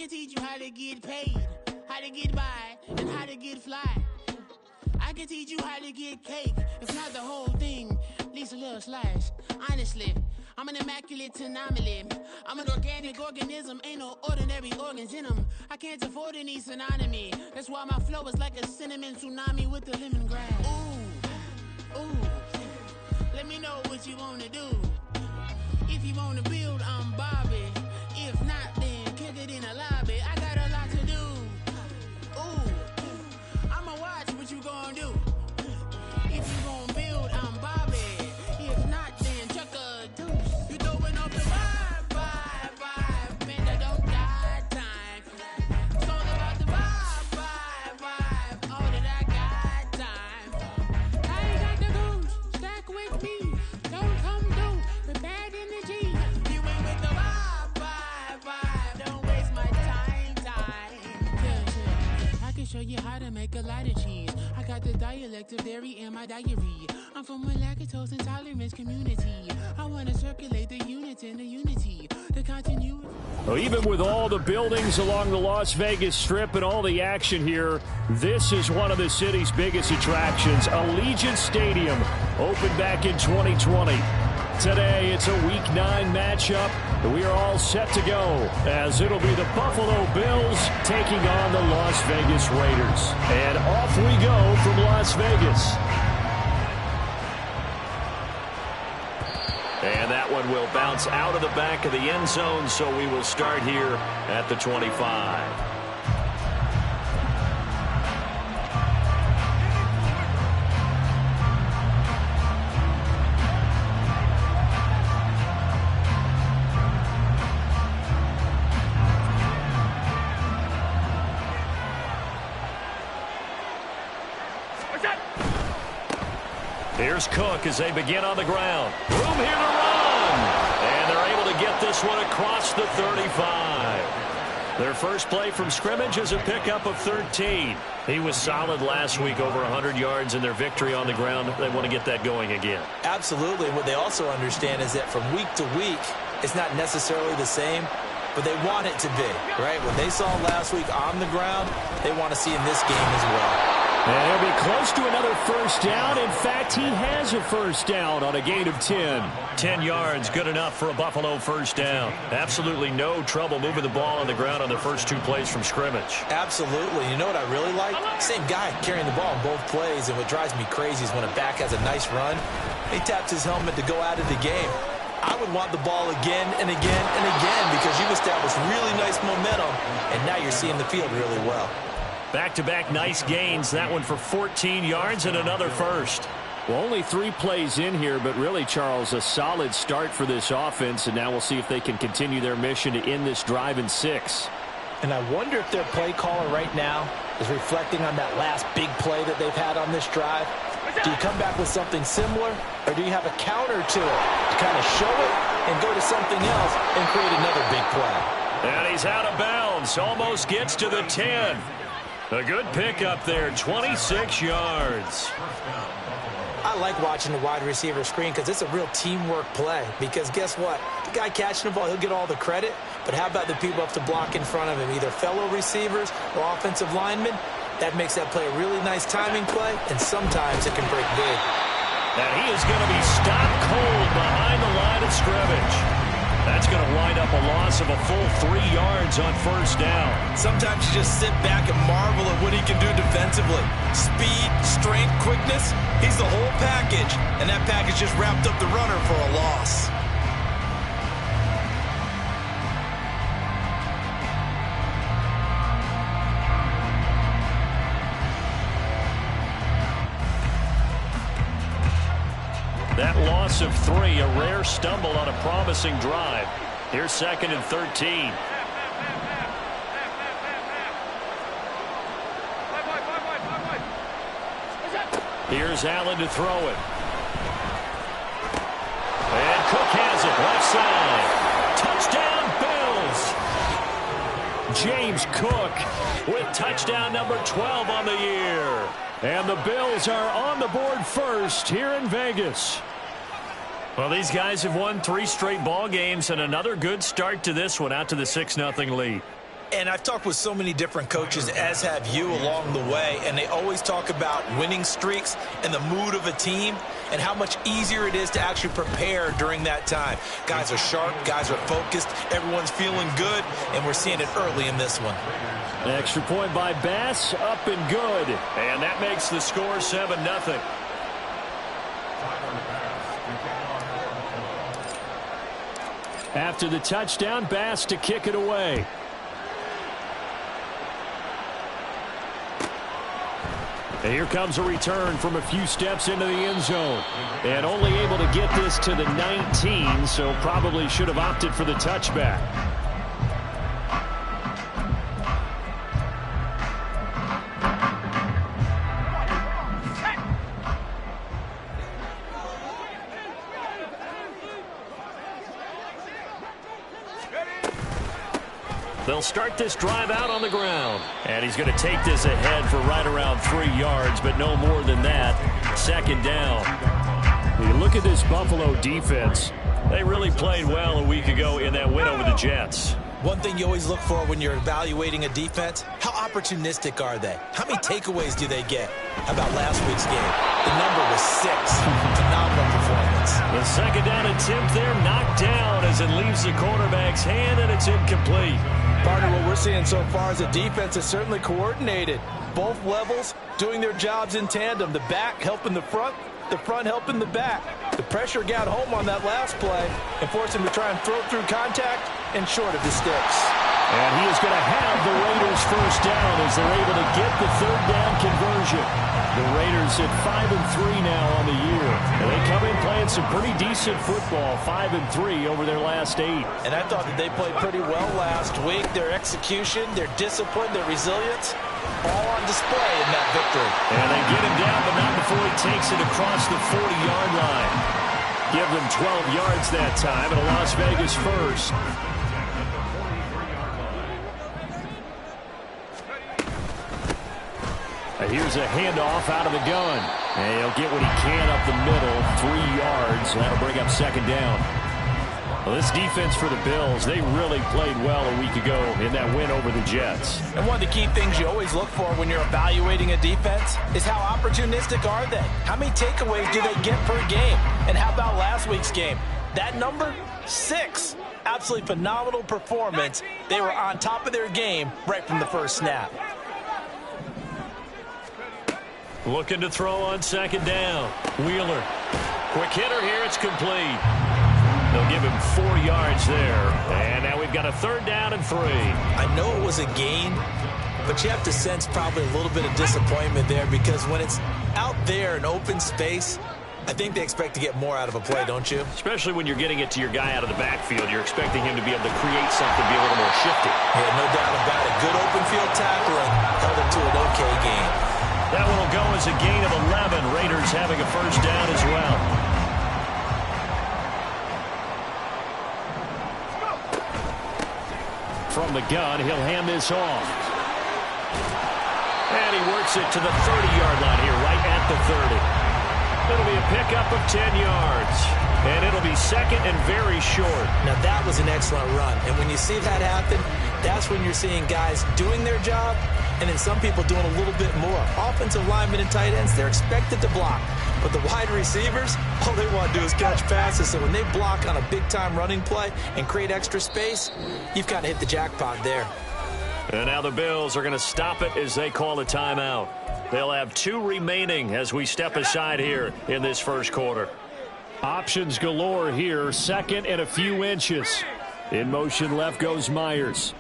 can teach you how to get paid, how to get by, and how to get fly. I can teach you how to get cake, if not the whole thing, at least a little slice. Honestly, I'm an immaculate anomaly. I'm an organic organism, ain't no ordinary organs in them. I can't afford any synonymy. That's why my flow is like a cinnamon tsunami with the lemongrass. Ooh, ooh, let me know what you wanna do. If you wanna build, I'm Bobby. If not, then kick it in the lobby. I got a lot to do. Ooh, I'ma watch what you gonna do. If you gonna build, I'm Bobby. If not, then chuck a deuce. You throwing up the vibe, man, that don't die time. It's all about the vibe, all that I got time. I ain't got the goose, stack with me. Don't come through with bad energy. You ain't with the vibe, don't waste my time. Yeah. I can show you how to make a lot of cheese. I got the dialect of dairy in my diary. I'm from a lactose intolerance community. I want to circulate the units in the unity, the continuity. Well, even with all the buildings along the Las Vegas Strip and all the action here, this is one of the city's biggest attractions. Allegiant Stadium opened back in 2020. Today, it's a Week 9 matchup. We are all set to go, as it'll be the Buffalo Bills taking on the Las Vegas Raiders. And off we go from Las Vegas. And that one will bounce out of the back of the end zone, so we will start here at the 25. Here's Cook as they begin on the ground. Room here to run. And they're able to get this one across the 35. Their first play from scrimmage is a pickup of 13. He was solid last week, over 100 yards in their victory on the ground. They want to get that going again. Absolutely. What they also understand is that from week to week, it's not necessarily the same, but they want it to be, right? What they saw last week on the ground, they want to see in this game as well. And he'll be close to another first down. In fact, he has a first down on a gain of 10. 10 yards, good enough for a Buffalo first down. Absolutely no trouble moving the ball on the ground on the first two plays from scrimmage. Absolutely. You know what I really like? Same guy carrying the ball in both plays, and what drives me crazy is when a back has a nice run, he taps his helmet to go out of the game. I would want the ball again and again and again because you've established really nice momentum, and now you're seeing the field really well. Back-to-back nice gains. That one for 14 yards and another first. Well, only 3 plays in here, but really, Charles, a solid start for this offense, and now we'll see if they can continue their mission to end this drive in 6. And I wonder if their play caller right now is reflecting on that last big play that they've had on this drive. Do you come back with something similar, or do you have a counter to it to kind of show it and go to something else and create another big play? And he's out of bounds. Almost gets to the 10. A good pickup there, 26 yards. I like watching the wide receiver screen because it's a real teamwork play. Because guess what? The guy catching the ball, he'll get all the credit. But how about the people up to block in front of him, either fellow receivers or offensive linemen? That makes that play a really nice timing play, and sometimes it can break big. And he is going to be stopped cold behind the line of scrimmage. That's going to wind up a loss of a full 3 yards on first down. Sometimes you just sit back and marvel at what he can do defensively. Speed, strength, quickness, he's the whole package. And that package just wrapped up the runner for a loss. That loss of 3, a rare stumble on a promising drive. Here's 2nd and 13. Here's Allen to throw it. And Cook has it. Left side. Touchdown, Bills. James Cook with touchdown number 12 on the year. And the Bills are on the board first here in Vegas. Well, these guys have won 3 straight ball games and another good start to this one, out to the 6-0 lead. And I've talked with so many different coaches, as have you, along the way, and they always talk about winning streaks and the mood of a team and how much easier it is to actually prepare during that time. Guys are sharp, guys are focused, everyone's feeling good, and we're seeing it early in this one. An extra point by Bass, up and good. And that makes the score 7-0. After the touchdown, Bass to kick it away. And here comes a return from a few steps into the end zone. And only able to get this to the 19, so probably should have opted for the touchback. They'll start this drive out on the ground. And he's going to take this ahead for right around 3 yards, but no more than that. Second down. You look at this Buffalo defense. They really played well a week ago in that win over the Jets. One thing you always look for when you're evaluating a defense, how opportunistic are they? How many takeaways do they get? How about last week's game? The number was 6. Phenomenal performance. The second down attempt there knocked down as it leaves the quarterback's hand, and it's incomplete. Partner, what we're seeing so far is a defense is certainly coordinated. Both levels doing their jobs in tandem. The back helping the front helping the back. The pressure got home on that last play and forced him to try and throw through contact and short of the sticks. And he is going to have the Raiders first down as they're able to get the third down conversion. The Raiders at 5-3 now on the year. And they come in playing some pretty decent football, 5-3 over their last 8. And I thought that they played pretty well last week. Their execution, their discipline, their resilience, all on display in that victory. And they get him down, but not before he takes it across the 40-yard line. Give them 12 yards that time, and a Las Vegas first. Here's a handoff out of the gun. And he'll get what he can up the middle, 3 yards. That'll bring up second down. Well, this defense for the Bills, they really played well a week ago in that win over the Jets. And one of the key things you always look for when you're evaluating a defense is how opportunistic are they? How many takeaways do they get per game? And how about last week's game? That number, 6. Absolutely phenomenal performance. They were on top of their game right from the first snap. Looking to throw on second down. Wheeler. Quick hitter here. It's complete. They'll give him 4 yards there. And now we've got a third down and 3. I know it was a gain, but you have to sense probably a little bit of disappointment there because when it's out there in open space, I think they expect to get more out of a play, don't you? Especially when you're getting it to your guy out of the backfield. You're expecting him to be able to create something, be a little more shifty. Yeah, no doubt about it. Good open field tackling held him to an okay gain. That one will go as a gain of 11. Raiders having a first down as well. From the gun, he'll hand this off. And he works it to the 30-yard line here, right at the 30. It'll be a pickup of 10 yards. And it'll be second and very short. Now, that was an excellent run. And when you see that happen, that's when you're seeing guys doing their job and then some people doing a little bit more. Offensive linemen and tight ends, they're expected to block. But the wide receivers, all they want to do is catch passes. So when they block on a big-time running play and create extra space, you've got to hit the jackpot there. And now the Bills are going to stop it as they call a timeout. They'll have 2 remaining as we step aside here in this first quarter. Options galore here, second and a few inches. In motion left goes Myers.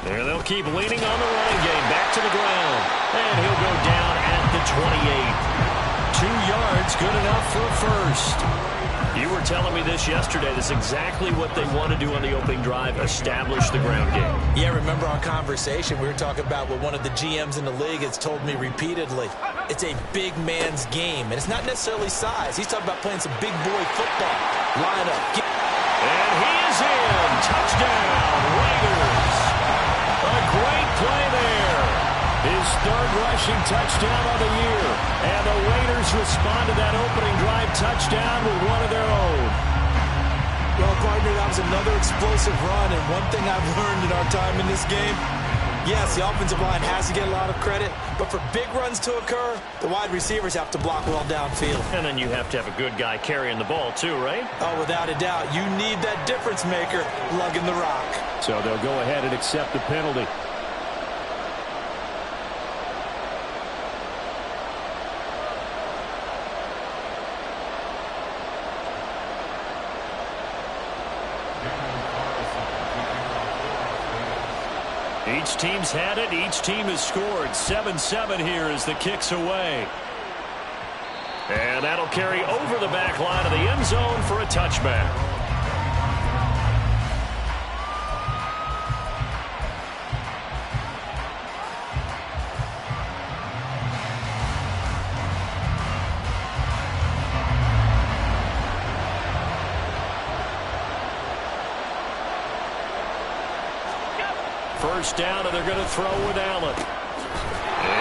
And they'll keep leaning on the running game. Back to the ground. And he'll go down at the 28. 2 yards, good enough for a first. You were telling me this yesterday. That's exactly what they want to do on the opening drive, establish the ground game. Yeah, remember our conversation? We were talking about what one of the GMs in the league has told me repeatedly. It's a big man's game, and it's not necessarily size. He's talking about playing some big boy football. Line up. And he is in. Touchdown, Raiders. A great play there. His third rushing touchdown of the year. And the Raiders respond to that opening drive touchdown with one of their own. Well, partner, that was another explosive run, and one thing I've learned in our time in this game, yes, the offensive line has to get a lot of credit, but for big runs to occur, the wide receivers have to block well downfield. And then you have to have a good guy carrying the ball too, right? Oh, without a doubt. You need that difference maker lugging the rock. So they'll go ahead and accept the penalty. Each team's had it. Each team has scored. 7-7 here as the kick's away. And that'll carry over the back line of the end zone for a touchback. First down, and they're going to throw with Allen.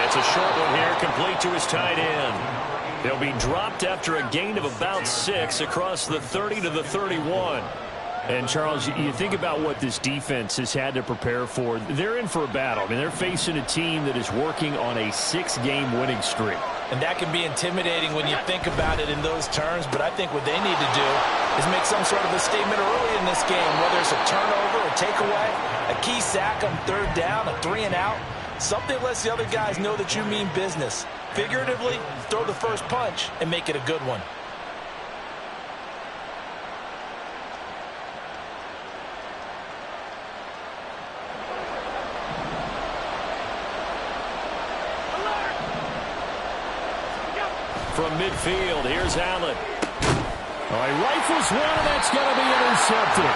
It's a short one here, complete to his tight end. He'll be dropped after a gain of about 6 across the 30 to the 31. And, Charles, you think about what this defense has had to prepare for. They're in for a battle. I mean, they're facing a team that is working on a 6-game winning streak. And that can be intimidating when you think about it in those terms, but I think what they need to do is make some sort of a statement early in this game, whether it's a turnover, a takeaway, a key sack on third down, a 3-and-out, something that lets the other guys know that you mean business. Figuratively, throw the first punch and make it a good one. From midfield, here's Allen. All right, rifles one, and that's going to be intercepted.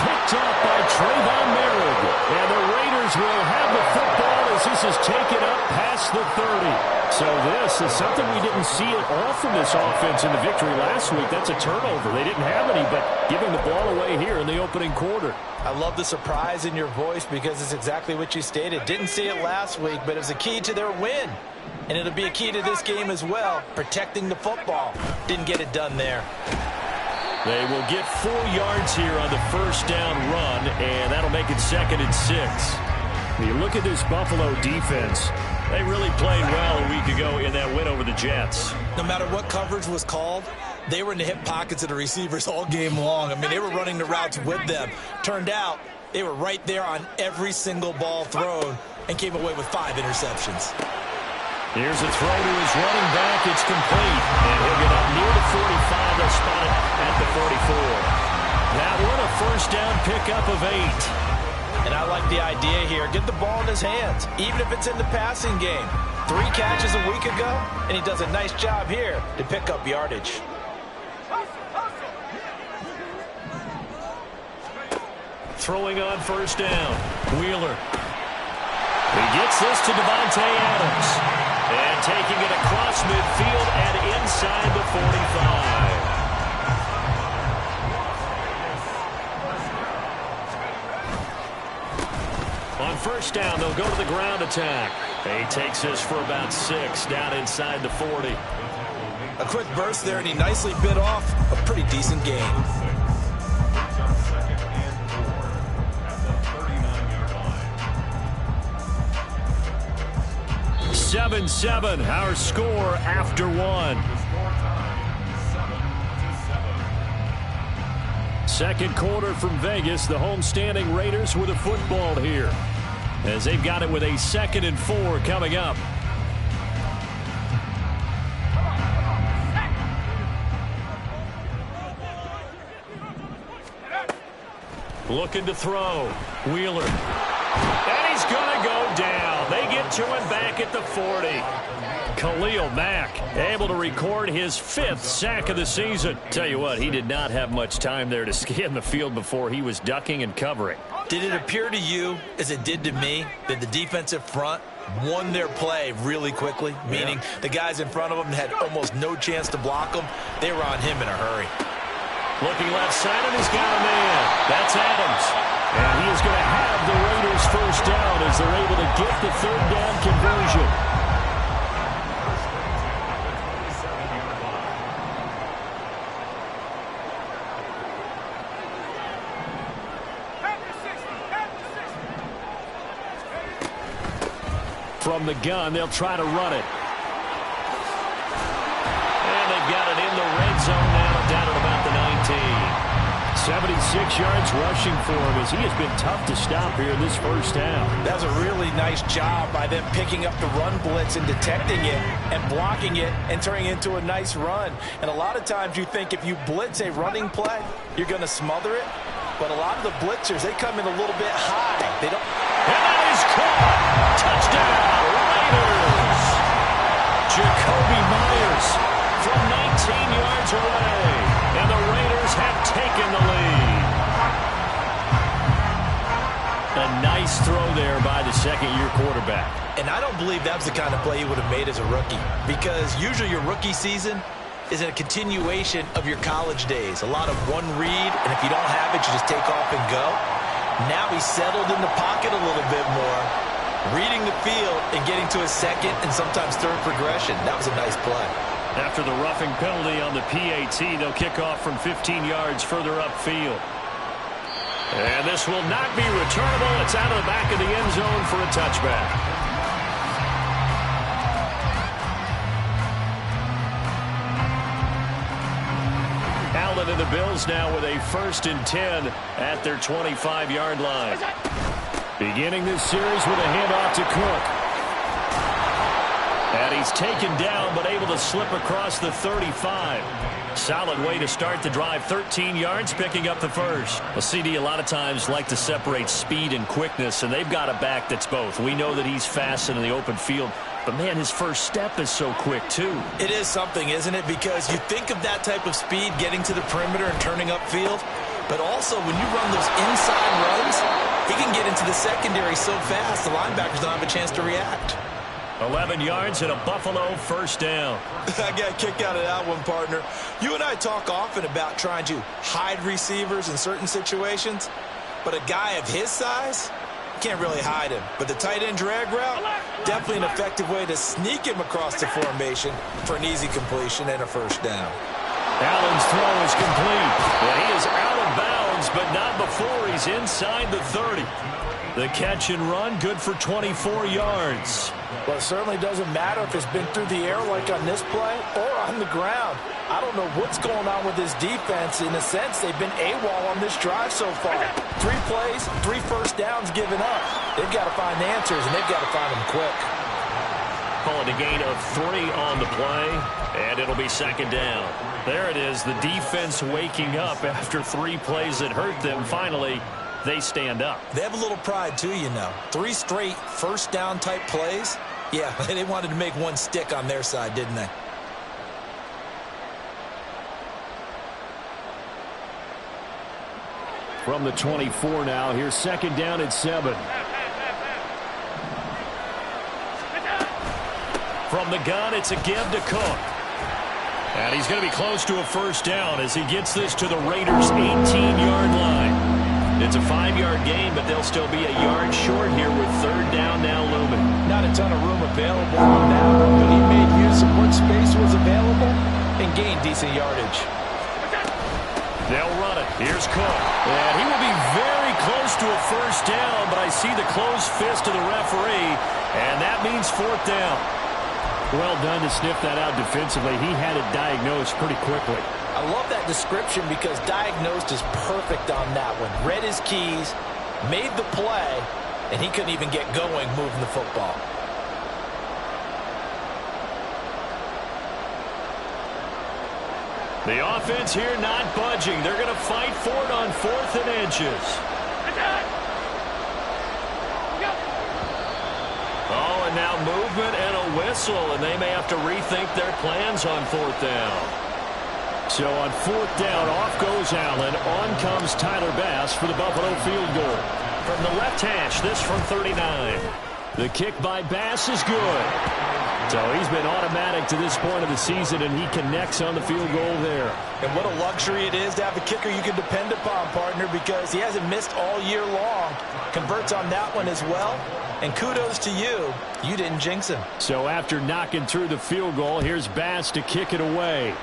Picked up by Trayvon Merrick. And the Raiders will have the football as this is taken up past the 30. So this is something we didn't see it all from this offense in the victory last week. That's a turnover. They didn't have any, but giving the ball away here in the opening quarter. I love the surprise in your voice because it's exactly what you stated. Didn't see it last week, but it was a key to their win. And it'll be a key to this game as well, protecting the football. Didn't get it done there. They will get 4 yards here on the first down run, and that'll make it 2nd and 6. When you look at this Buffalo defense, they really played well a week ago in that win over the Jets. No matter what coverage was called, they were in the hip pockets of the receivers all game long. I mean, they were running the routes with them. Turned out, they were right there on every single ball thrown and came away with 5 interceptions. Here's a throw to his running back. It's complete. And he'll get up near the 45. They'll spot it at the 44. That one, a first down pickup of 8. And I like the idea here. Get the ball in his hands, even if it's in the passing game. 3 catches a week ago, and he does a nice job here to pick up yardage. Throwing on first down. Wheeler. He gets this to Devontae Adams. And taking it across midfield and inside the 45. On first down, they'll go to the ground attack. He takes this for about 6 down inside the 40. A quick burst there, and he nicely bit off a pretty decent gain. 7-7, our score after 1. Second quarter from Vegas. The homestanding Raiders with a football here, as they've got it with a 2nd and 4 coming up. Looking to throw. Wheeler. And he's going to go down. They get to him back at the 40. Khalil Mack able to record his 5th sack of the season. Tell you what, he did not have much time there to scan the field before he was ducking and covering. Did it appear to you, as it did to me, that the defensive front won their play really quickly? Meaning the guys in front of them had almost no chance to block them. They were on him in a hurry. Looking left side, and he's got a man. That's Adams. And he is going to have the Raiders first down as they're able to get the 3rd down conversion. From the gun, they'll try to run it. And they've got it in the red zone now, down at about the 19. 76 yards rushing for him as he has been tough to stop here in this first half. That's a really nice job by them picking up the run blitz and detecting it and blocking it and turning it into a nice run. And a lot of times you think if you blitz a running play, you're going to smother it. But a lot of the blitzers, they come in a little bit high. They don't. And that is caught. Touchdown, Raiders. Jakobi Meyers from 19 yards away. And the Raiders have taken the lead. A nice throw there by the second-year quarterback. And I don't believe that was the kind of play he would have made as a rookie. Because usually your rookie season is a continuation of your college days. A lot of one read, and if you don't have it, you just take off and go. Now he's settled in the pocket a little bit more, reading the field and getting to his second and sometimes third progression. That was a nice play. After the roughing penalty on the PAT, they'll kick off from 15 yards further upfield. And this will not be returnable. It's out of the back of the end zone for a touchback. Allen and the Bills now with a 1st and 10 at their 25-yard line. Beginning this series with a handoff to Cook. And he's taken down, but able to slip across the 35. Solid way to start the drive. 13 yards, picking up the first. Well, CD a lot of times like to separate speed and quickness, and they've got a back that's both. We know that he's fast in the open field, but, man, his first step is so quick, too. It is something, isn't it? Because you think of that type of speed getting to the perimeter and turning upfield, but also when you run those inside runs, he can get into the secondary so fast the linebackers don't have a chance to react. 11 yards and a Buffalo 1st down. I got a kick out of that one, partner. You and I talk often about trying to hide receivers in certain situations, but a guy of his size, you can't really hide him. But the tight end drag route, definitely an effective way to sneak him across the formation for an easy completion and a 1st down. Allen's throw is complete. And he is out of bounds, but not before he's inside the 30. The catch and run, good for 24 yards. Well, it certainly doesn't matter if it's been through the air like on this play or on the ground. I don't know what's going on with this defense. In a sense, they've been AWOL on this drive so far. 3 plays, 3 1st downs given up. They've got to find answers, and they've got to find them quick. Calling a gain of 3 on the play, and it'll be 2nd down. There it is, the defense waking up after 3 plays that hurt them. Finally, they stand up. They have a little pride, too, you know. 3 straight 1st down type plays. Yeah, they wanted to make one stick on their side, didn't they? From the 24 now, here's 2nd down and 7. From the gun, it's a give to Cook. And he's going to be close to a 1st down as he gets this to the Raiders' 18-yard line. It's a 5-yard gain, but they'll still be a yard short here with 3rd down now looming. Not a ton of room available on that one, but he made use of what space was available and gained decent yardage. They'll run it. Here's Cook. And he will be very close to a 1st down, but I see the closed fist of the referee, and that means 4th down. Well done to sniff that out defensively. He had it diagnosed pretty quickly. I love that description because diagnosed is perfect on that one. Read his keys, made the play, and he couldn't even get going moving the football. The offense here not budging. They're going to fight for it on 4th and inches. Oh, and now movement and a whistle, and they may have to rethink their plans on 4th down. So on 4th down, off goes Allen. On comes Tyler Bass for the Buffalo field goal. From the left hash, this from 39. The kick by Bass is good. So he's been automatic to this point of the season, and he connects on the field goal there. And what a luxury it is to have a kicker you can depend upon, partner, because he hasn't missed all year long. Converts on that one as well. And kudos to you. You didn't jinx him. So after knocking through the field goal, here's Bass to kick it away.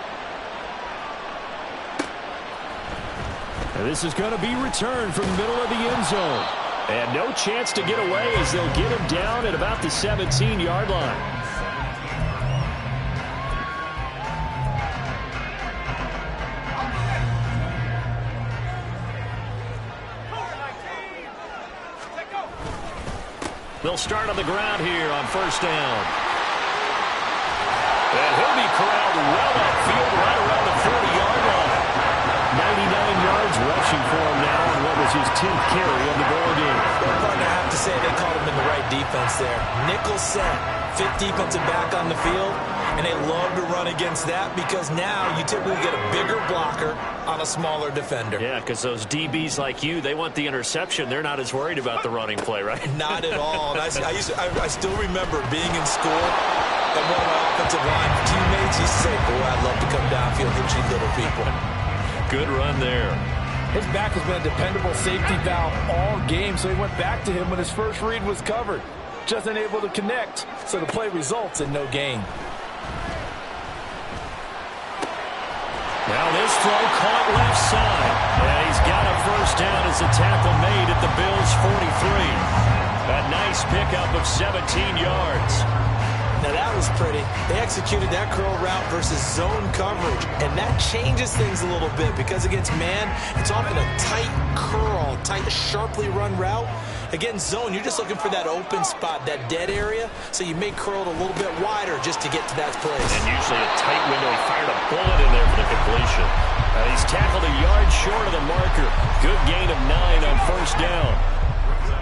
And this is going to be returned from the middle of the end zone. And no chance to get away as they'll get him down at about the 17-yard line. They'll start on the ground here on first down. And he'll be corralled well upfield right around the 40-yard line. 99 yards rushing for him now on what was his 10th carry of the ball game. Well, partner, I have to say they called him in the right defense there. Nickel set, fifth defensive back on the field, and they love to run against that because now you typically get a bigger blocker on a smaller defender. Yeah, because those DBs like you, they want the interception. They're not as worried about the running play, right? Not at all. And I still remember being in school, and one of my offensive line teammates used to say, boy, I'd love to come downfield and hit you little people. Good run there. His back has been a dependable safety valve all game, so he went back to him when his first read was covered. Just unable to connect, so the play results in no gain. Now this throw caught left side. And he's got a first down as the tackle made at the Bills' 43. A nice pickup of 17 yards. Now that was pretty. They executed that curl route versus zone coverage, and that changes things a little bit because against man, it's often a tight curl, tight, sharply run route. Against zone, you're just looking for that open spot, that dead area, so you may curl it a little bit wider just to get to that place. And usually a tight window. He fired a bullet in there for the completion. He's tackled a yard short of the marker. Good gain of 9 on first down.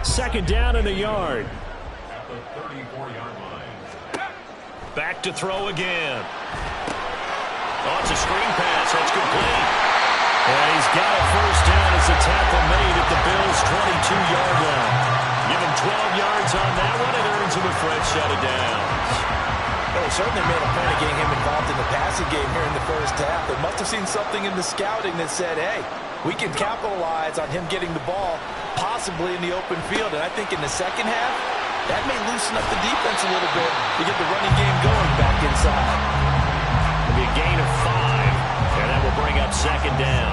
Second down and a yard. At the 34-yard line. Back to throw again. Oh, it's a screen pass. That's complete. And he's got a first down as the tackle made at the Bills' 22-yard line. Give him 12 yards on that one. It earns him a fresh set of downs. Well, they certainly made a point of getting him involved in the passing game here in the first half. They must have seen something in the scouting that said, hey, we can capitalize on him getting the ball possibly in the open field. And I think in the second half, that may loosen up the defense a little bit to get the running game going back inside. It'll be a gain of 5, and that will bring up second down.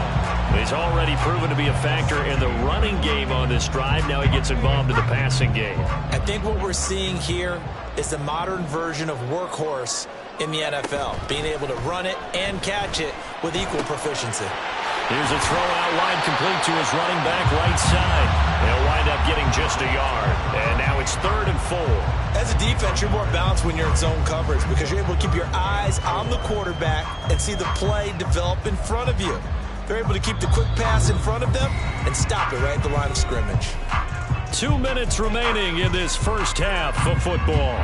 He's already proven to be a factor in the running game on this drive. Now he gets involved in the passing game. I think what we're seeing here is the modern version of workhorse in the NFL, being able to run it and catch it with equal proficiency. Here's a throw out wide complete to his running back right side. He'll wind up getting just a yard. And now it's 3rd and 4. As a defense, you're more balanced when you're in zone coverage because you're able to keep your eyes on the quarterback and see the play develop in front of you. They're able to keep the quick pass in front of them and stop it right at the line of scrimmage. 2 minutes remaining in this first half of football.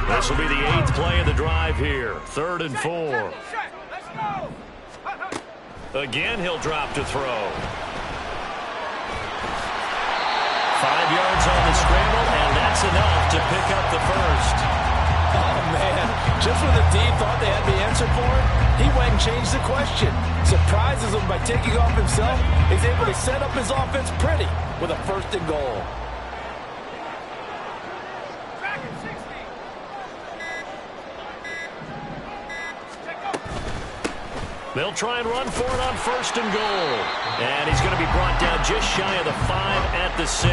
This will be the 8th play of the drive here. 3rd and 4. Again, he'll drop to throw. 5 yards on the scramble, and that's enough to pick up the first. Oh, man. Just when the D thought they had the answer for it, he went and changed the question. Surprises him by taking off himself. He's able to set up his offense pretty with a 1st and goal. They'll try and run for it on 1st and goal. And he's going to be brought down just shy of the 5 at the 6.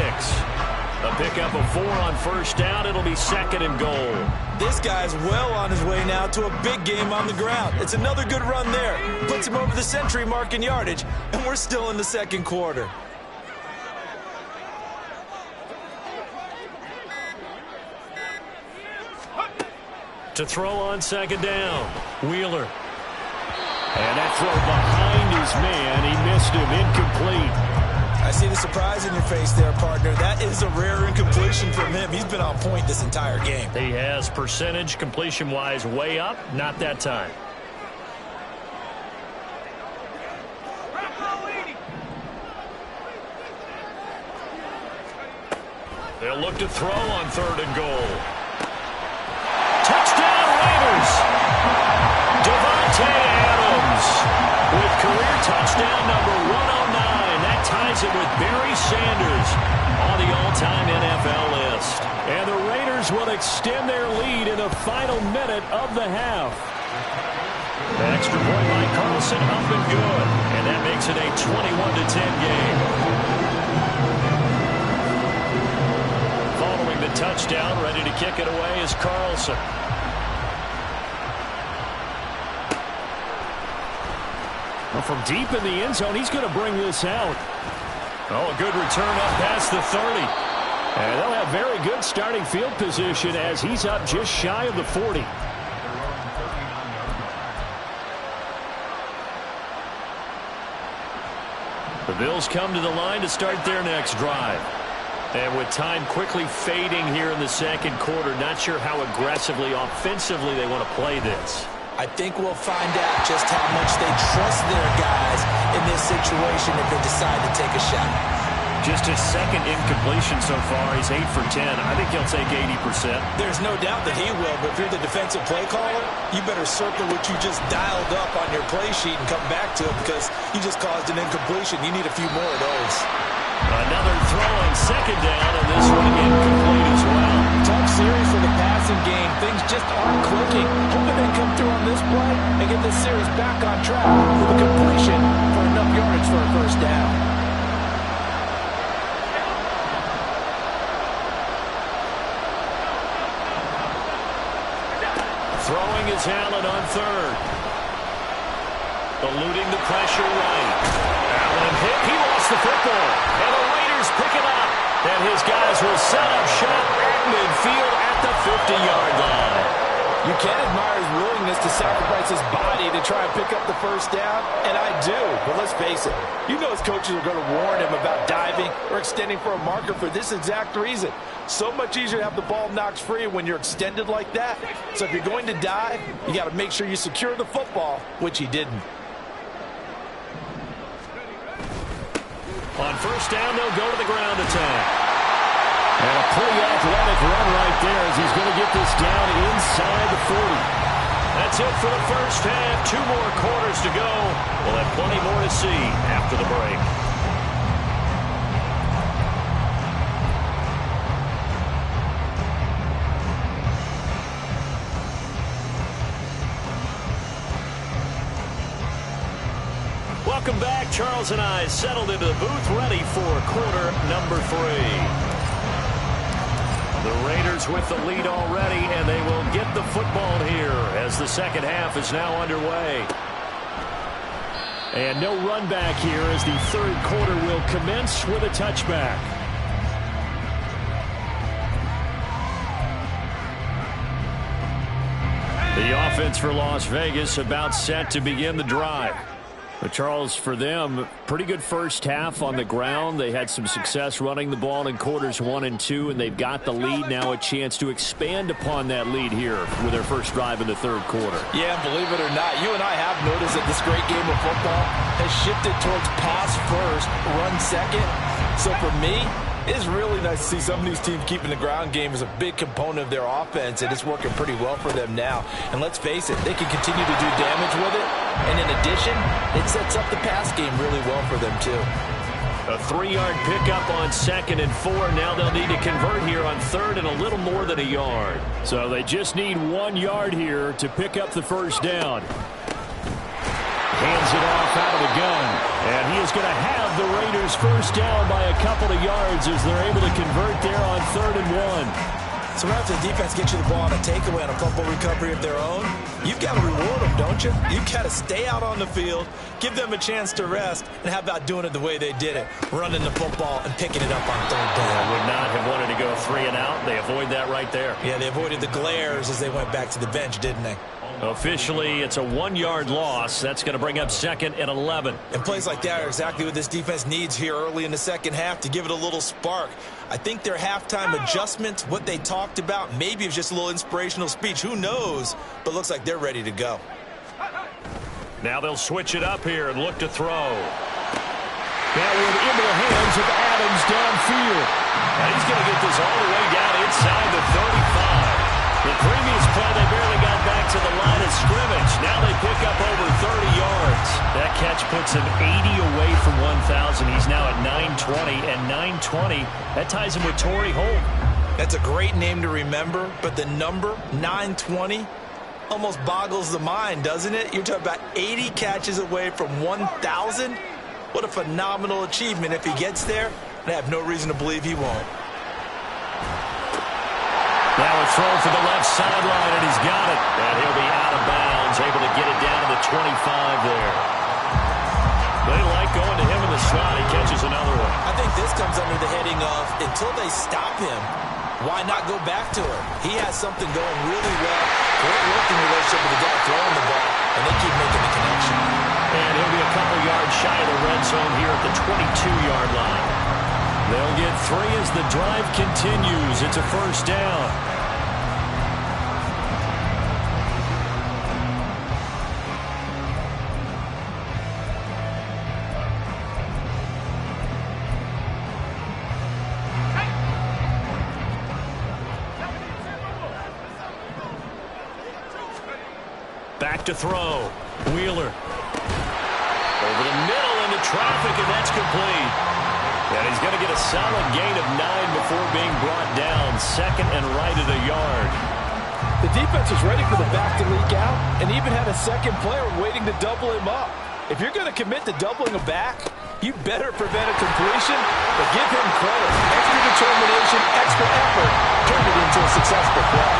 A pickup of 4 on first down. It'll be 2nd and goal. This guy's well on his way now to a big game on the ground. It's another good run there. Puts him over the century mark in yardage, and we're still in the second quarter. To throw on 2nd down. Wheeler. And that throw behind his man. He missed him. Incomplete. I see the surprise in your face there, partner. That is a rare incompletion from him. He's been on point this entire game. He has percentage completion-wise way up. Not that time. They'll look to throw on 3rd and goal. Touchdown Raiders! Davante Adams with career touchdown number 109. That ties it with Barry Sanders on the all-time NFL list. And the Raiders will extend their lead in the final minute of the half. The extra point by Carlson up and good. And that makes it a 21-10 game. Following the touchdown, ready to kick it away is Carlson. Well, from deep in the end zone, he's going to bring this out. Oh, a good return up past the 30. And they'll have very good starting field position as he's up just shy of the 40. The Bills come to the line to start their next drive. And with time quickly fading here in the second quarter, not sure how aggressively, offensively they want to play this. I think we'll find out just how much they trust their guys in this situation if they decide to take a shot. Just his second incompletion so far. He's 8 for 10. I think he'll take 80%. There's no doubt that he will, but if you're the defensive play caller, you better circle what you just dialed up on your play sheet and come back to it because you just caused an incompletion. You need a few more of those. Another throw on second down, and this one incomplete as well. Tough series for the passing game. Things just aren't clicking. Hoping they come through on this play and get this series back on track with a completion for enough yardage for a first down. Throwing is Allen on third. Eluding the pressure right. Allen hit. He lost the football. And the Raiders pick it up. And his guys will set up shop at midfield at the 50-yard line. You can't admire his willingness to sacrifice his body to try and pick up the first down, and I do. But let's face it, you know his coaches are going to warn him about diving or extending for a marker for this exact reason. So much easier to have the ball knocked free when you're extended like that. So if you're going to dive, you got to make sure you secure the football, which he didn't. On first down, they'll go to the ground attack. And a pretty athletic run right there as he's going to get this down inside the 40. That's it for the first half. 2 more quarters to go. We'll have plenty more to see after the break. Welcome back. Charles and I settled into the booth ready for quarter number 3. The Raiders with the lead already, and they will get the football here as the second half is now underway. And no run back here as the third quarter will commence with a touchback. The offense for Las Vegas about set to begin the drive. But Charles, for them, pretty good first half on the ground. They had some success running the ball in quarters 1 and 2, and they've got the lead now, a chance to expand upon that lead here with their first drive in the third quarter. Yeah, believe it or not, you and I have noticed that this great game of football has shifted towards pass first, run second. So for me, it's really nice to see some of these teams keeping the ground game as a big component of their offense, and it's working pretty well for them now. And let's face it, they can continue to do damage with it. And in addition, it sets up the pass game really well for them, too. A 3-yard pickup on 2nd and 4. Now they'll need to convert here on 3rd and a little more than a yard. So they just need 1 yard here to pick up the first down. Hands it off out of the gun. And he is going to have the Raiders first down by a couple of yards as they're able to convert there on 3rd and 1. So right after the defense gets you the ball on a takeaway and a fumble recovery of their own, you've got to reward them, don't you? You've got to stay out on the field, give them a chance to rest, and how about doing it the way they did it, running the football and picking it up on 3rd down. Would not have wanted to go 3 and out. They avoid that right there. Yeah, they avoided the glares as they went back to the bench, didn't they? Officially, it's a 1-yard loss. That's going to bring up 2nd and 11. And plays like that are exactly what this defense needs here early in the second half to give it a little spark. I think their halftime adjustment, what they talked about, maybe it was just a little inspirational speech. Who knows? But looks like they're ready to go. Now they'll switch it up here and look to throw. That one into the hands of Adams downfield. And he's going to get this all the way down inside the 35. The previous play, they barely got back to the line of scrimmage. Now they pick up over 30 yards. That catch puts him 80 away from 1,000. He's now at 920, and 920, that ties him with Torrey Holt. That's a great name to remember, but the number, 920, almost boggles the mind, doesn't it? You're talking about 80 catches away from 1,000. What a phenomenal achievement. If he gets there, I have no reason to believe he won't. Now a throw for the left sideline, and he's got it. And he'll be out of bounds, able to get it down to the 25 there. They like going to him in the slot. He catches another one. I think this comes under the heading of, until they stop him, why not go back to him? He has something going really well. Great working relationship with the guy throwing the ball, and they keep making the connection. And he'll be a couple yards shy of the red zone here at the 22-yard line. They'll get 3 as the drive continues. It's a first down. Back to throw. Wheeler. Over the middle into traffic, and that's complete. And he's going to get a solid gain of 9 before being brought down. Second and right at a yard. The defense was ready for the back to leak out and even had a second player waiting to double him up. If you're going to commit to doubling a back, you better prevent a completion, but give him credit. Extra determination, extra effort turned it into a successful play.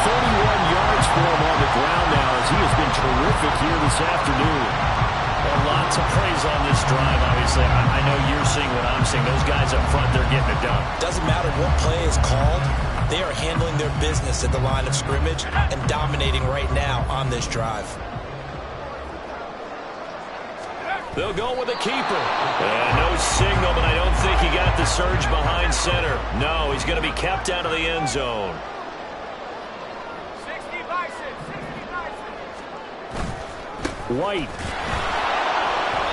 141 yards for him on the ground now as he has been terrific here this afternoon. Well, lots of praise on this drive, obviously. I know you're seeing what I'm seeing. Those guys up front, they're getting it done. Doesn't matter what play is called. They are handling their business at the line of scrimmage and dominating right now on this drive. They'll go with a keeper. No signal, but I don't think he got the surge behind center. No, he's going to be kept out of the end zone. White.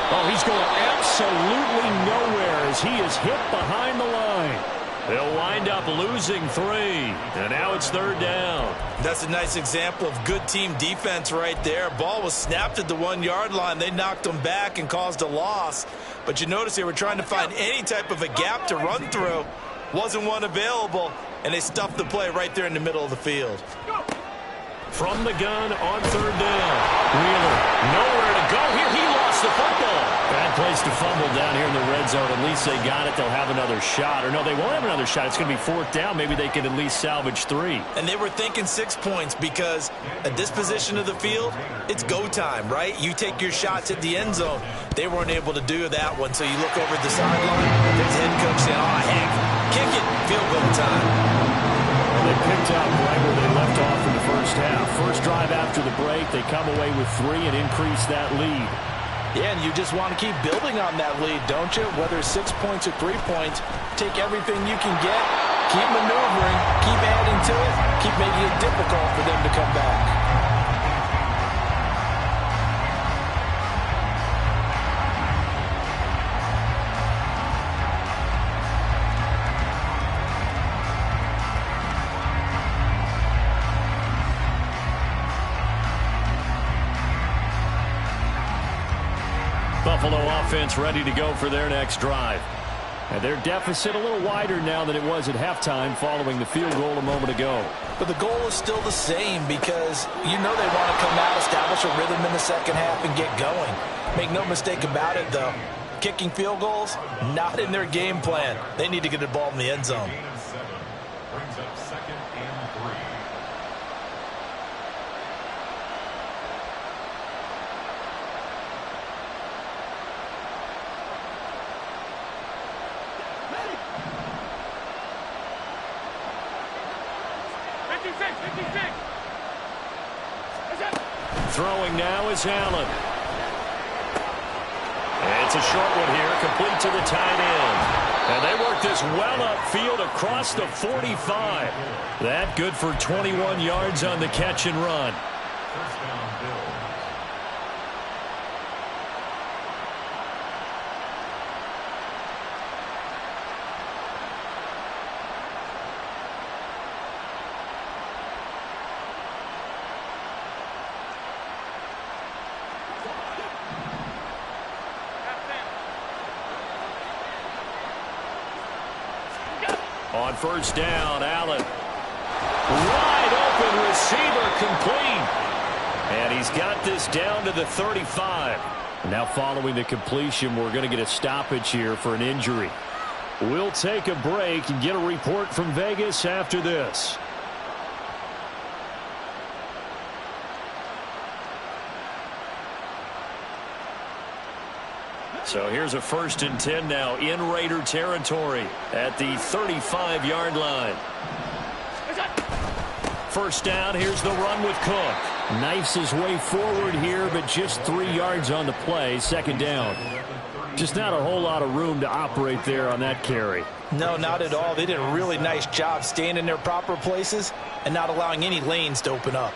Oh, he's going absolutely nowhere as he is hit behind the line. They'll wind up losing 3, and now it's third down. That's a nice example of good team defense right there. Ball was snapped at the 1-yard line. They knocked him back and caused a loss. But you notice they were trying to find any type of a gap to run through. Wasn't one available, and they stuffed the play right there in the middle of the field. From the gun on third down. Wheeler, nowhere to go here. He lost the football. Bad place to fumble down here in the red zone. At least they got it. They'll have another shot. Or no, they won't have another shot. It's going to be fourth down. Maybe they can at least salvage 3. And they were thinking 6 points because at this position of the field, it's go time, right? You take your shots at the end zone. They weren't able to do that one. So you look over at the sideline. There's the head coach saying, oh, heck, kick it. Field goal time. They picked up right where they left off in the first half. First drive after the break, they come away with 3 and increase that lead. Yeah, and you just want to keep building on that lead, don't you? Whether it's 6 points or 3 points, take everything you can get, keep maneuvering, keep adding to it, keep making it difficult for them to come back. Buffalo offense ready to go for their next drive. And their deficit a little wider now than it was at halftime following the field goal a moment ago. But the goal is still the same because you know they want to come out, establish a rhythm in the second half, and get going. Make no mistake about it, though. Kicking field goals, not in their game plan. They need to get the ball in the end zone. Brings up second and 3. Throwing now is Allen. And it's a short one here, complete to the tight end. And they work this well upfield across the 45. That good for 21 yards on the catch and run. First down, Bills. On first down, Allen. Wide open receiver, complete. And he's got this down to the 35. Now following the completion, we're going to get a stoppage here for an injury. We'll take a break and get a report from Vegas after this. So here's a 1st and 10 now in Raider territory at the 35-yard line. First down, here's the run with Cook. Knifes his way forward here, but just 3 yards on the play. 2nd down. Just not a whole lot of room to operate there on that carry. No, not at all. They did a really nice job staying in their proper places and not allowing any lanes to open up.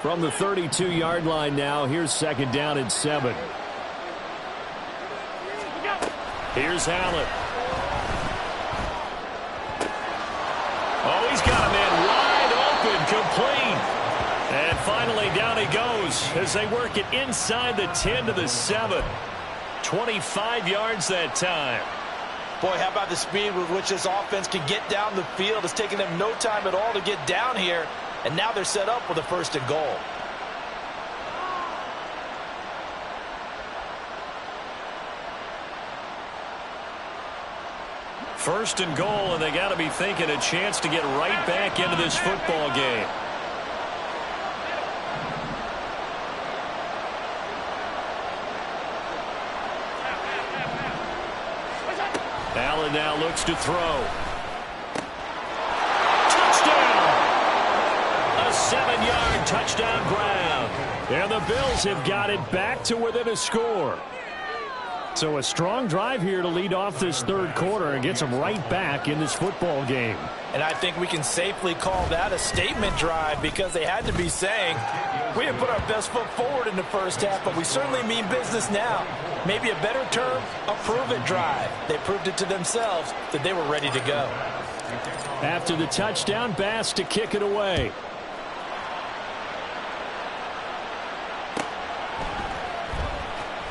From the 32-yard line now, here's 2nd down and 7. Here's Allen. Oh, he's got a man wide open, complete. And finally down he goes as they work it inside the 10 to the 7. 25 yards that time. Boy, how about the speed with which this offense can get down the field? It's taking them no time at all to get down here. And now they're set up with a 1st and goal. First and goal, and they got to be thinking a chance to get right back into this football game. Allen now looks to throw. Touchdown! A 7-yard touchdown ground. And the Bills have got it back to within a score. So a strong drive here to lead off this 3rd quarter and gets them right back in this football game. And I think we can safely call that a statement drive because they had to be saying, we have put our best foot forward in the 1st half, but we certainly mean business now. Maybe a better term, a prove-it drive. They proved it to themselves that they were ready to go. After the touchdown, Bass to kick it away.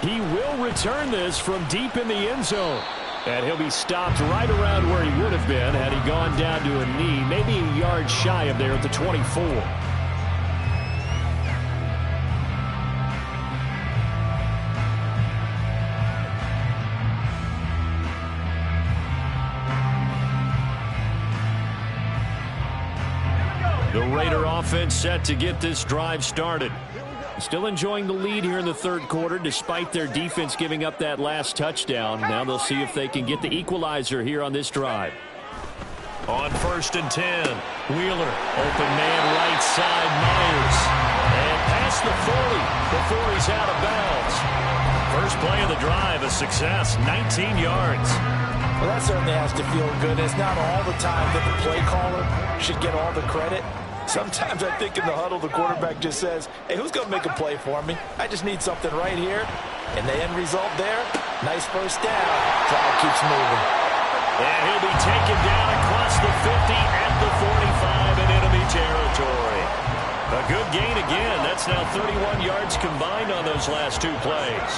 He will return this from deep in the end zone. And he'll be stopped right around where he would have been had he gone down to a knee, maybe a yard shy of there at the 24. The Raider offense set to get this drive started. Still enjoying the lead here in the 3rd quarter despite their defense giving up that last touchdown. Now they'll see if they can get the equalizer here on this drive. On 1st and 10, Wheeler, open man right side, Myers. And past the 40 before he's out of bounds. First play of the drive, a success, 19 yards. Well, that certainly has to feel good. It's not all the time that the play caller should get all the credit. Sometimes I think in the huddle, the quarterback just says, hey, who's going to make a play for me? I just need something right here. And the end result there, nice 1st down. Drive keeps moving. And he'll be taken down across the 50 at the 45 in enemy territory. A good gain again. That's now 31 yards combined on those last 2 plays.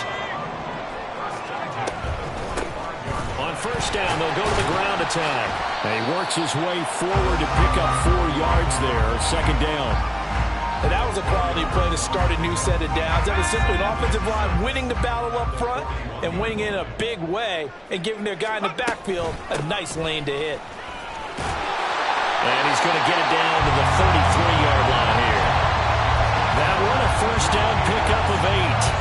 On 1st down, they'll go to the ground attack. And he works his way forward to pick up 4 yards there. 2nd down. And that was a quality play to start a new set of downs. That was simply an offensive line winning the battle up front and winning in a big way and giving their guy in the backfield a nice lane to hit. And he's going to get it down to the 33-yard line here. That one a 1st down pickup of 8.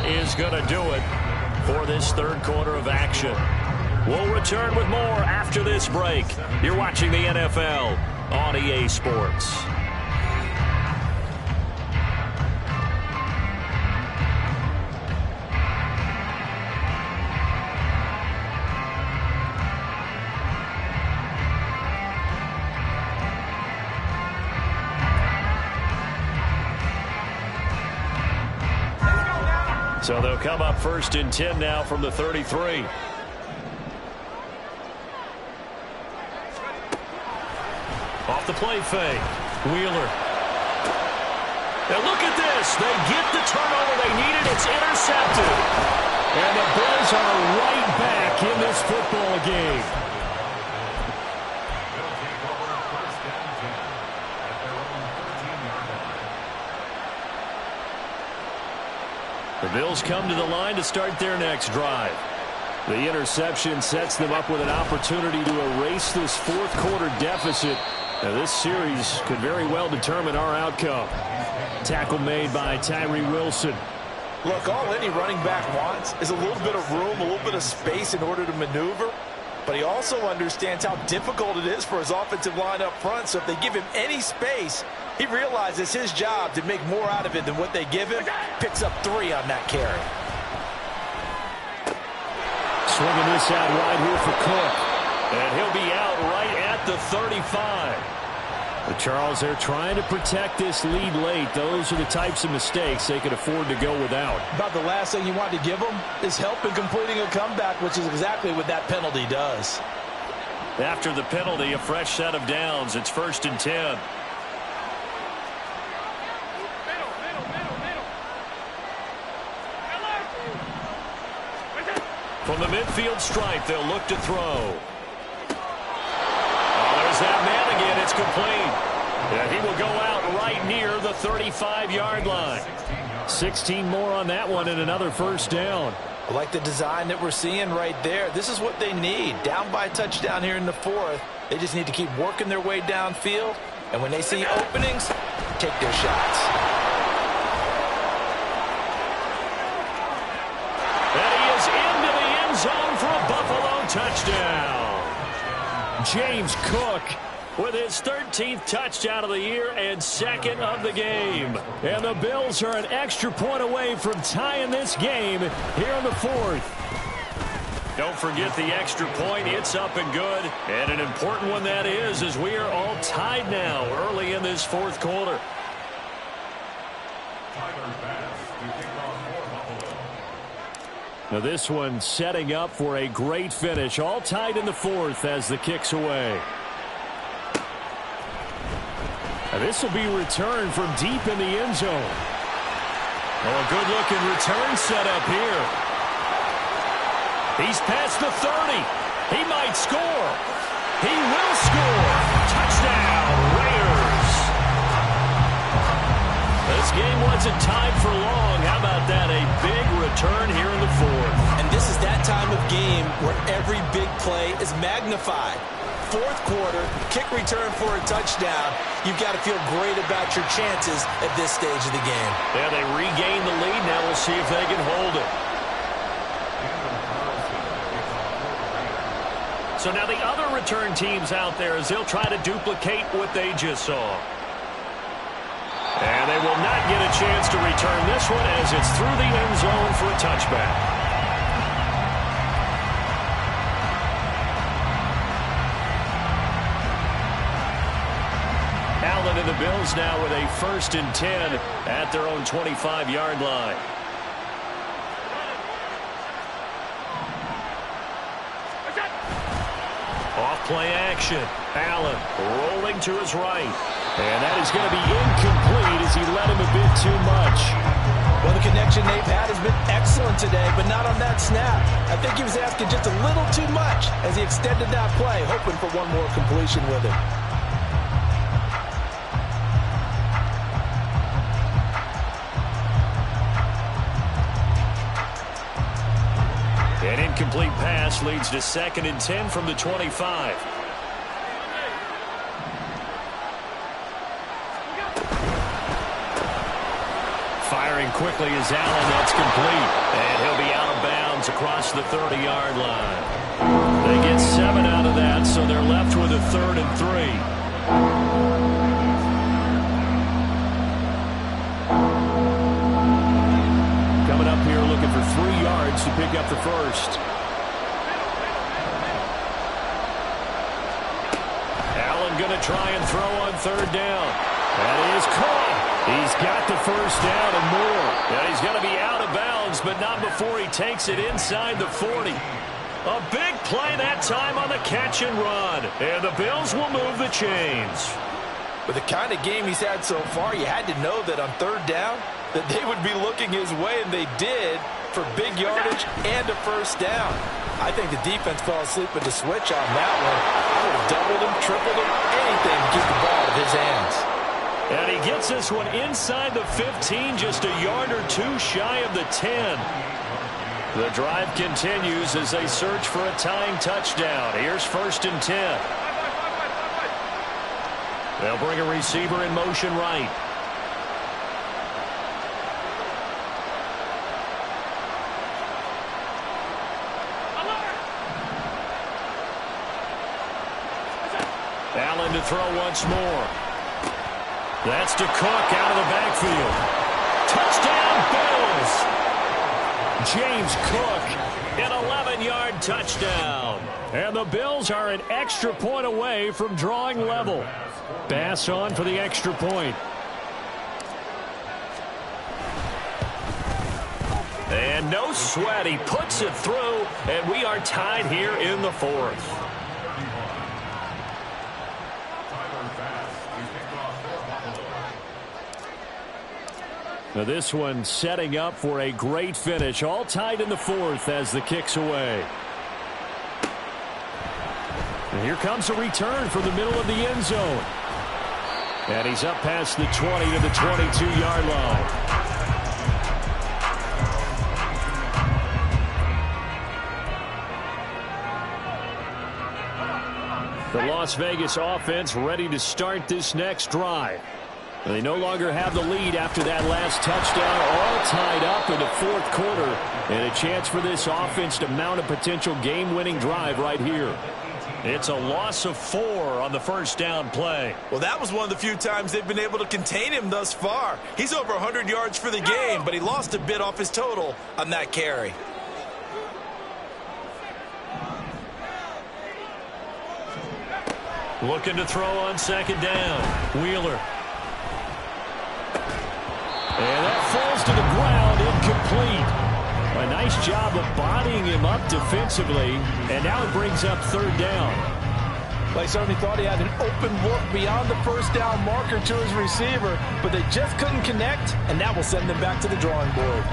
Is going to do it for this 3rd quarter of action. We'll return with more after this break. You're watching the NFL on EA Sports. So they'll come up 1st and 10 now from the 33. Off the play fake. Wheeler. And look at this. They get the turnover they needed. It's intercepted. And the Bills are right back in this football game. They'll take over first and 10 at their own 13-yard line. The Bills come to the line to start their next drive. The interception sets them up with an opportunity to erase this fourth quarter deficit. Now, this series could very well determine our outcome. Tackle made by Tyree Wilson. Look, all any running back wants is a little bit of room, a little bit of space in order to maneuver. But he also understands how difficult it is for his offensive line up front. So if they give him any space, he realizes his job to make more out of it than what they give him. Picks up 3 on that carry. Swinging this out wide here for Cook. And he'll be out right at the 35. But Charles, they're trying to protect this lead late. Those are the types of mistakes they could afford to go without. About the last thing you want to give them is help in completing a comeback, which is exactly what that penalty does. After the penalty, a fresh set of downs. It's 1st and 10. From the midfield stripe, they'll look to throw. There's that man again. It's complete. And he will go out right near the 35-yard line. 16 more on that one and another first down. I like the design that we're seeing right there. This is what they need. Down by a touchdown here in the 4th. They just need to keep working their way downfield. And when they see openings, take their shots. And he is into the end zone for a Buffalo touchdown. James Cook with his 13th touchdown of the year and 2nd of the game. And the Bills are an extra point away from tying this game here in the 4th. Don't forget the extra point. It's up and good. And an important one that is, as we are all tied now early in this 4th quarter. Tyler Bass to kick off for Buffalo. Now this one setting up for a great finish. All tied in the 4th as the kick's away. Now this will be returned from deep in the end zone. Oh, a good-looking return set up here. He's past the 30. He might score. He will score. Touchdown, Raiders. This game wasn't tied for long. How about that? A big return here in the 4th. And this is that time of game where every big play is magnified. 4th quarter, kick return for a touchdown. You've got to feel great about your chances at this stage of the game. Yeah, they regain the lead. Now we'll see if they can hold it. So now the other return teams out there as they'll try to duplicate what they just saw. And they will not get a chance to return this one as it's through the end zone for a touchback. Allen and the Bills now with a 1st and 10 at their own 25-yard line. Off-play action. Allen rolling to his right. And that is going to be incomplete as he led him a bit too much. Well, the connection they've had has been excellent today, but not on that snap. I think he was asking just a little too much as he extended that play, hoping for one more completion with it. An incomplete pass leads to 2nd and 10 from the 25. Firing quickly is Allen. That's complete. And he'll be out of bounds across the 30-yard line. They get 7 out of that, so they're left with a 3rd and 3. For 3 yards to pick up the first. Allen going to try and throw on 3rd down. That is caught. He's got the first down and more. And he's going to be out of bounds, but not before he takes it inside the 40. A big play that time on the catch and run. And the Bills will move the chains. With the kind of game he's had so far, you had to know that on third down that they would be looking his way, and they did, for big yardage and a first down. I think the defense fell asleep with the switch on that one. I would have doubled him, tripled him, anything to keep the ball out of his hands. And he gets this one inside the 15, just a yard or two shy of the 10. The drive continues as they search for a tying touchdown. Here's 1st and 10. They'll bring a receiver in motion right. Allen to throw once more. That's to Cook out of the backfield. Touchdown, Bills! James Cook, an 11-yard touchdown. And the Bills are an extra point away from drawing level. Bass on for the extra point. And no sweat. He puts it through, and we are tied here in the 4th. Now this one setting up for a great finish. All tied in the 4th as the kick's away. And here comes a return from the middle of the end zone. And he's up past the 20 to the 22-yard line. The Las Vegas offense ready to start this next drive. They no longer have the lead after that last touchdown, all tied up in the 4th quarter. And a chance for this offense to mount a potential game-winning drive right here. It's a loss of 4 on the first down play. Well, that was one of the few times they've been able to contain him thus far. He's over 100 yards for the game, but he lost a bit off his total on that carry. Looking to throw on 2nd down. Wheeler. And that falls to the ground, incomplete. A nice job of bodying him up defensively, and now it brings up 3rd down. They certainly thought he had an open look beyond the first down marker to his receiver, but they just couldn't connect, and that will send them back to the drawing board.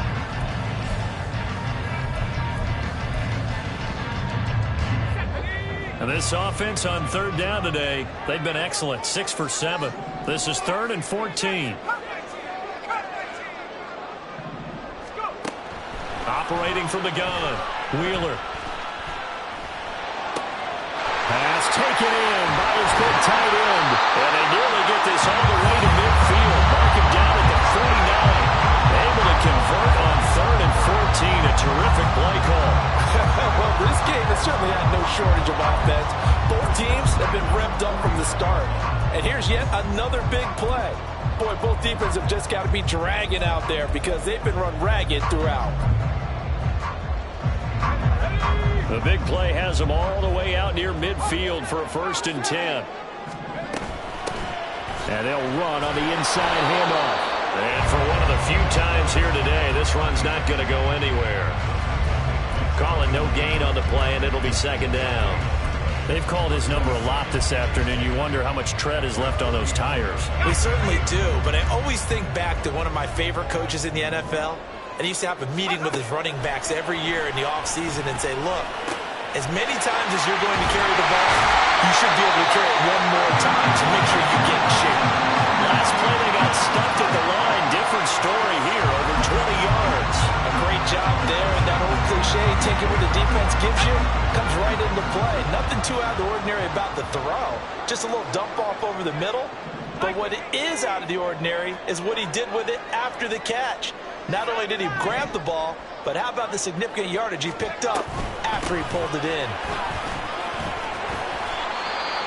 And this offense on 3rd down today, they've been excellent, 6 for 7. This is 3rd and 14. Operating from the gun, Wheeler. Pass taken in by his big tight end. And they nearly get this all the way to midfield. Mark him down at the 49. Able to convert on 3rd and 14. A terrific play call. Well, this game has certainly had no shortage of offense. Both teams have been revved up from the start. And here's yet another big play. Boy, both defenses have just got to be dragging out there because they've been run ragged throughout. The big play has them all the way out near midfield for a 1st and 10. And they'll run on the inside handoff. And for one of the few times here today, this run's not going to go anywhere. Calling no gain on the play, and it'll be 2nd down. They've called his number a lot this afternoon. You wonder how much tread is left on those tires. We certainly do, but I always think back to one of my favorite coaches in the NFL. And he used to have a meeting with his running backs every year in the offseason and say, look, as many times as you're going to carry the ball, you should be able to carry it one more time to make sure you get in shape. Last play they got stuffed at the line. Different story here, over 20 yards. A great job there, and that old cliche, taking what the defense gives you, comes right into play. Nothing too out of the ordinary about the throw. Just a little dump off over the middle. But what is out of the ordinary is what he did with it after the catch. Not only did he grab the ball, but how about the significant yardage he picked up after he pulled it in.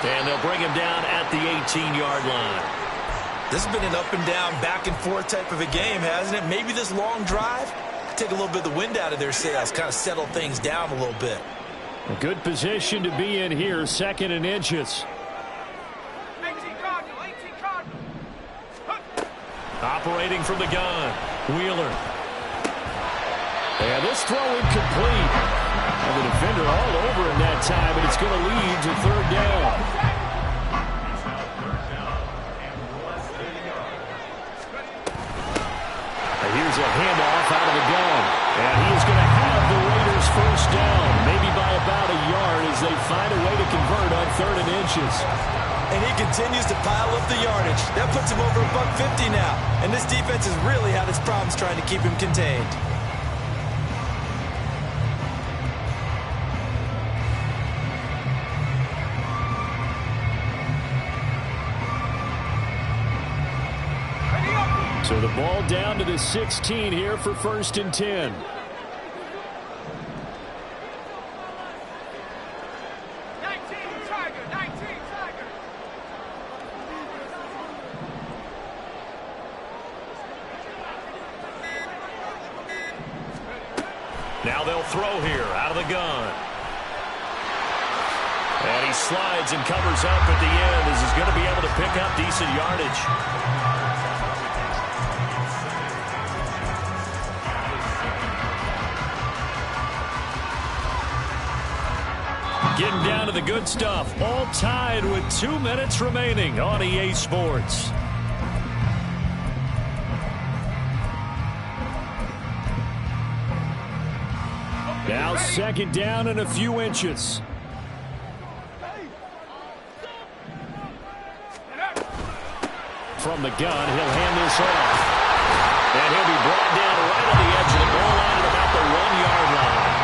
And they'll bring him down at the 18-yard line. This has been an up and down, back and forth type of a game, hasn't it? Maybe this long drive take a little bit of the wind out of their sails, kind of settle things down a little bit. A good position to be in here, 2nd and inches. Operating from the gun, Wheeler. And this throw incomplete. And the defender all over him that time, and it's going to lead to third down. And here's a handoff out of the gun. And he is going to have the Raiders first down, maybe by about a yard as they find a way to convert on 3rd and inches. And he continues to pile up the yardage. That puts him over $150 now. And this defense has really had its problems trying to keep him contained. So the ball down to the 16 here for 1st and 10. Now they'll throw here out of the gun. And he slides and covers up at the end as he's going to be able to pick up decent yardage. Getting down to the good stuff. All tied with 2 minutes remaining on EA Sports. Now 2nd down and a few inches. From the gun, he'll hand this off. And he'll be brought down right on the edge of the goal line at about the 1-yard line.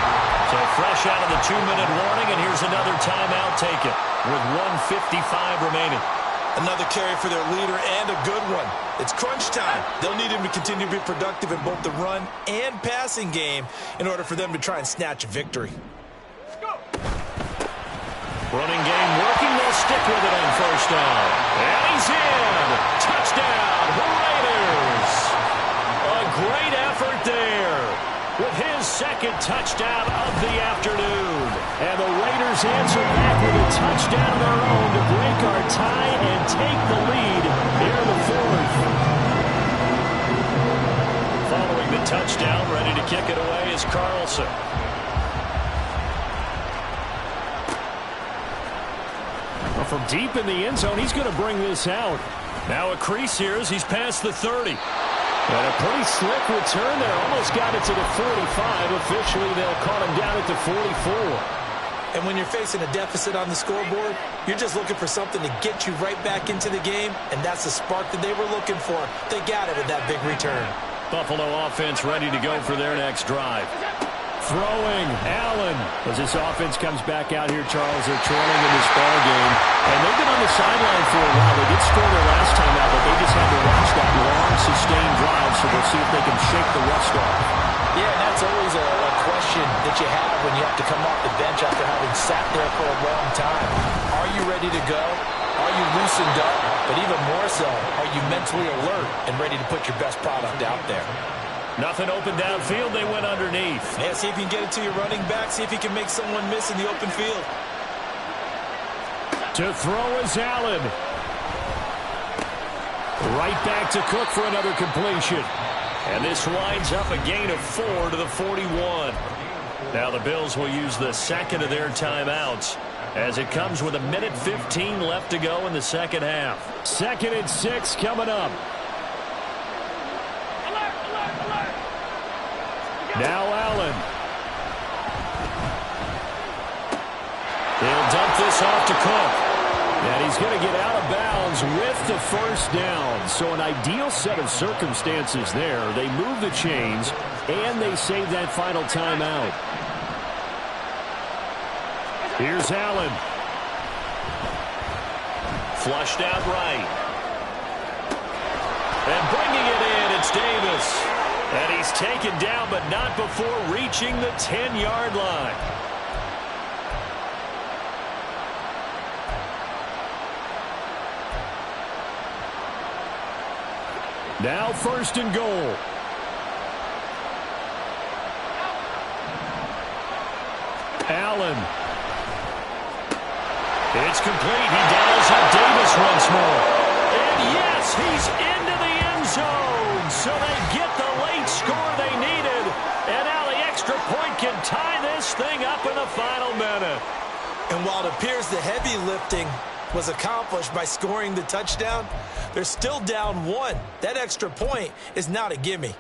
So fresh out of the 2-minute warning, and here's another timeout taken with 1:55 remaining. Another carry for their leader and a good one. It's crunch time. They'll need him to continue to be productive in both the run and passing game in order for them to try and snatch a victory. Running game working. They'll stick with it on 1st down. And he's in. Touchdown, the Raiders. A great effort there with his 2nd touchdown of the afternoon. And the Raiders answer back with a touchdown of their own to break our tie and take the lead here in the 4th. Following the touchdown, ready to kick it away is Carlson. Well, from deep in the end zone, he's going to bring this out. Now a crease here as he's past the 30. And a pretty slick return there. Almost got it to the 45. Officially, they'll call him down at the 44. And when you're facing a deficit on the scoreboard, you're just looking for something to get you right back into the game, and that's the spark that they were looking for. They got it with that big return. Buffalo offense ready to go for their next drive. Throwing, Allen. As this offense comes back out here, Charles, they're trailing in this ball game. And they've been on the sideline for a while. They did score their last time out, but they just had to watch that long, sustained drive, so we'll see if they can shake the rust off. Yeah, and that's always a question that you have when you have to come off the bench after having sat there for a long time. Are you ready to go? Are you loosened up? But even more so, are you mentally alert and ready to put your best product out there? Nothing open downfield. They went underneath. Yeah, see if you can get it to your running back. See if you can make someone miss in the open field. To throw is Allen. Right back to Cook for another completion. And this winds up a gain of 4 to the 41. Now the Bills will use the 2nd of their timeouts as it comes with 1:15 left to go in the 2nd half. 2nd and 6 coming up. Now Allen. They'll dump this off to Cook. And he's going to get out of bounds with the first down. So an ideal set of circumstances there. They move the chains, and they save that final timeout. Here's Allen. Flushed out right. And bringing it in, it's Davis. And he's taken down, but not before reaching the 10-yard line. Now 1st and goal. Allen. It's complete. He dials up Davis once more. And yes, he's into the end zone. So they get the late score they needed. And now the extra point can tie this thing up in the final minute. And while it appears the heavy lifting was accomplished by scoring the touchdown, they're still down 1. That extra point is not a gimme.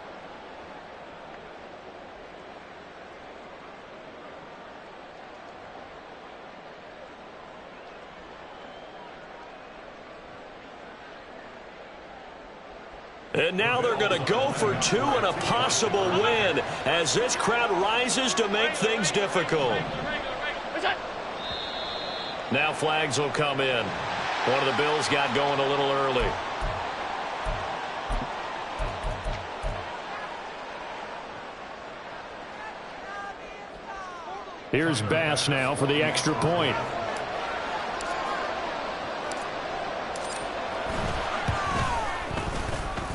And now they're going to go for 2 and a possible win as this crowd rises to make things difficult. Now flags will come in. One of the Bills got going a little early. Here's Bass now for the extra point.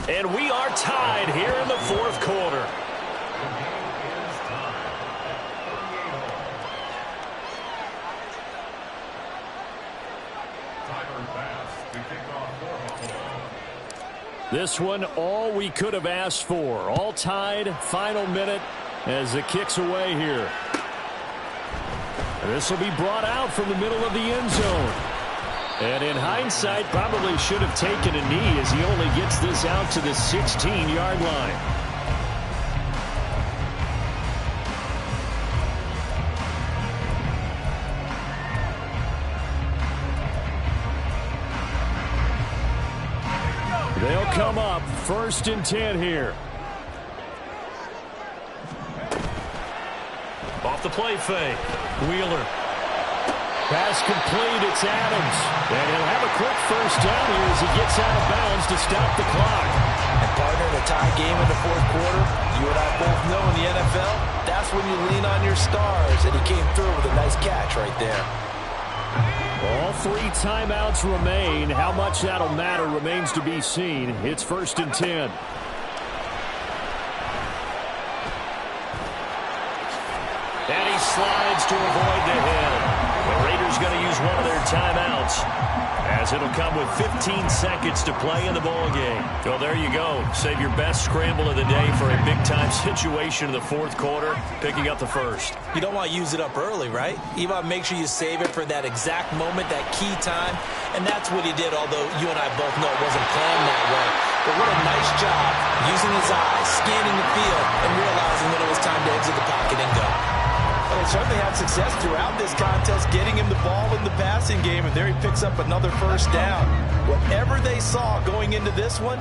And we are tied here in the fourth quarter. This one, all we could have asked for. All tied, final minute as it kicks away here. This will be brought out from the middle of the end zone. And in hindsight, probably should have taken a knee as he only gets this out to the 16-yard line. They'll come up 1st and 10 here. Off the play fake. Wheeler. Pass complete, it's Adams. And he'll have a quick first down here as he gets out of bounds to stop the clock. And partner, in a tie game in the fourth quarter, you and I both know in the NFL, that's when you lean on your stars. And he came through with a nice catch right there. All 3 timeouts remain. How much that'll matter remains to be seen. It's 1st and 10. And he slides to avoid the hit. The Raiders going to use one of their timeouts as it'll come with 15 seconds to play in the ballgame. Well, there you go. Save your best scramble of the day for a big-time situation in the fourth quarter, picking up the first. You don't want to use it up early, right? You want to make sure you save it for that exact moment, that key time. And that's what he did, although you and I both know it wasn't planned that way. But what a nice job using his eyes, scanning the field, and realizing when it was time to exit the pocket and go. Well, they certainly had success throughout this contest, getting him the ball in the passing game, and there he picks up another first down. Whatever they saw going into this one,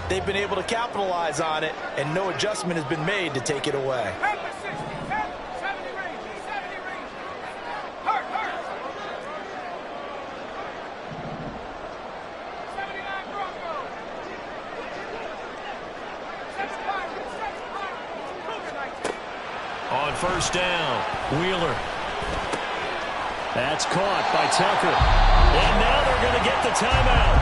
they've been able to capitalize on it, and no adjustment has been made to take it away. On first down, Wheeler. That's caught by Tucker. And now they're going to get the timeout.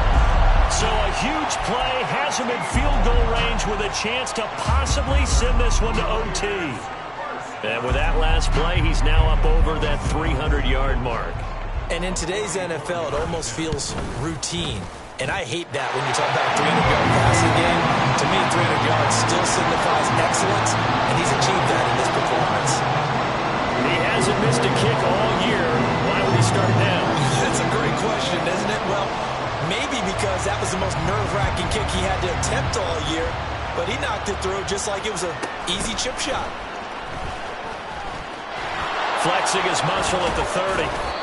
So a huge play has him in field goal range with a chance to possibly send this one to OT. And with that last play, he's now up over that 300-yard mark. And in today's NFL, it almost feels routine. And I hate that when you talk about a 300-yard passing game. To me, 300 yards still signifies excellence, and he's achieved that in this performance. He hasn't missed a kick all year. Why would he start now? That's a great question, isn't it? Well, maybe because that was the most nerve-wracking kick he had to attempt all year, but he knocked it through just like it was an easy chip shot. Flexing his muscle at the 30.